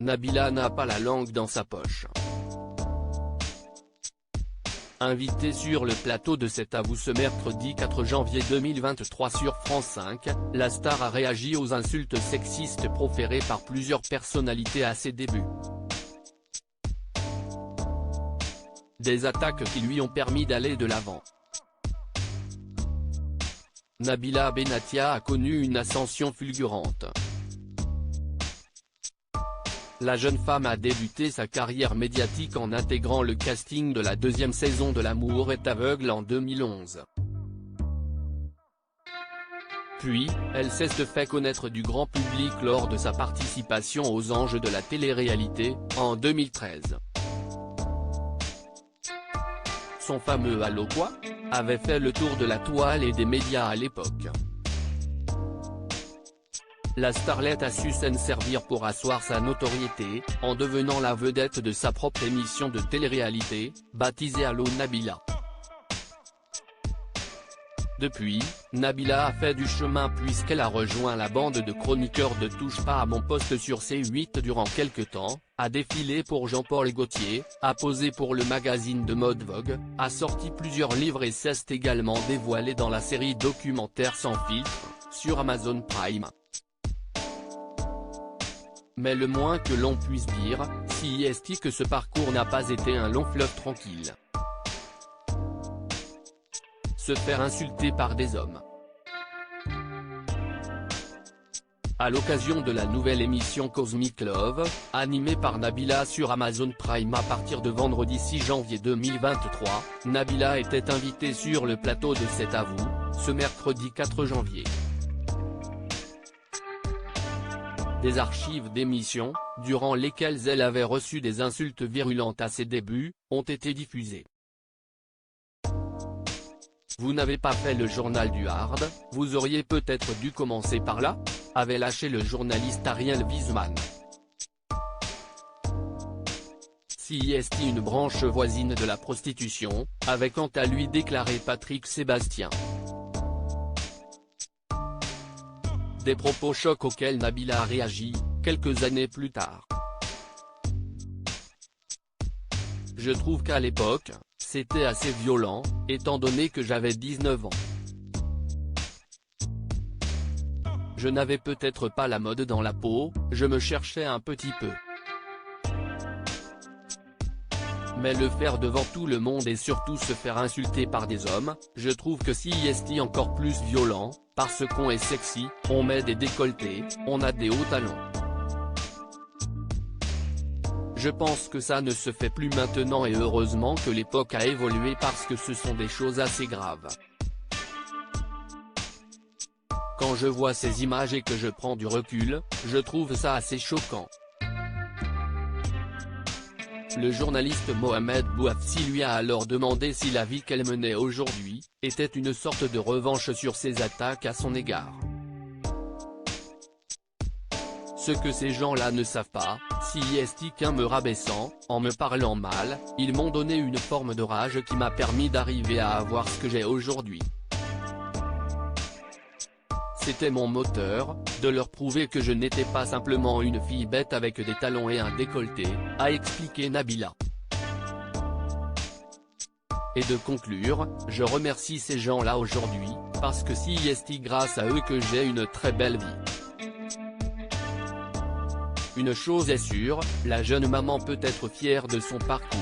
Nabila n'a pas la langue dans sa poche. Invitée sur le plateau de C'est à vous ce mercredi 4 janvier 2023 sur France 5, la star a réagi aux insultes sexistes proférées par plusieurs personnalités à ses débuts. Des attaques qui lui ont permis d'aller de l'avant. Nabila Benatia a connu une ascension fulgurante. La jeune femme a débuté sa carrière médiatique en intégrant le casting de la deuxième saison de L'amour est aveugle en 2011. Puis, elle s'est fait connaître du grand public lors de sa participation aux Anges de la télé-réalité, en 2013. Son fameux « Allô quoi ?» avait fait le tour de la toile et des médias à l'époque. La starlette a su s'en servir pour asseoir sa notoriété, en devenant la vedette de sa propre émission de télé-réalité, baptisée Allô Nabila. Depuis, Nabila a fait du chemin puisqu'elle a rejoint la bande de chroniqueurs de Touche pas à mon poste sur C8 durant quelques temps, a défilé pour Jean-Paul Gaultier, a posé pour le magazine de mode Vogue, a sorti plusieurs livres et s'est également dévoilée dans la série documentaire Sans filtre, sur Amazon Prime. Mais le moins que l'on puisse dire, c'est que ce parcours n'a pas été un long fleuve tranquille. Se faire insulter par des hommes. À l'occasion de la nouvelle émission Cosmic Love, animée par Nabila sur Amazon Prime à partir de vendredi 6 janvier 2023, Nabila était invitée sur le plateau de C'est à vous, ce mercredi 4 janvier. Des archives d'émissions, durant lesquelles elle avait reçu des insultes virulentes à ses débuts, ont été diffusées. Vous n'avez pas fait le journal du Hard, vous auriez peut-être dû commencer par là, avait lâché le journaliste Ariel Wiesman. C'est une branche voisine de la prostitution, avait quant à lui déclaré Patrick Sébastien. Des propos chocs auxquels Nabila a réagi, quelques années plus tard. Je trouve qu'à l'époque, c'était assez violent, étant donné que j'avais 19 ans. Je n'avais peut-être pas la mode dans la peau, je me cherchais un petit peu. Mais le faire devant tout le monde et surtout se faire insulter par des hommes, je trouve que c'est encore plus violent, parce qu'on est sexy, on met des décolletés, on a des hauts talons. Je pense que ça ne se fait plus maintenant et heureusement que l'époque a évolué parce que ce sont des choses assez graves. Quand je vois ces images et que je prends du recul, je trouve ça assez choquant. Le journaliste Mohamed Bouafsi lui a alors demandé si la vie qu'elle menait aujourd'hui, était une sorte de revanche sur ses attaques à son égard. Ce que ces gens-là ne savent pas, c'est qu'en me rabaissant, en me parlant mal, ils m'ont donné une forme de rage qui m'a permis d'arriver à avoir ce que j'ai aujourd'hui. C'était mon moteur, de leur prouver que je n'étais pas simplement une fille bête avec des talons et un décolleté, a expliqué Nabila. Et de conclure, je remercie ces gens-là aujourd'hui, parce que c'est grâce à eux que j'ai une très belle vie. Une chose est sûre, la jeune maman peut être fière de son parcours.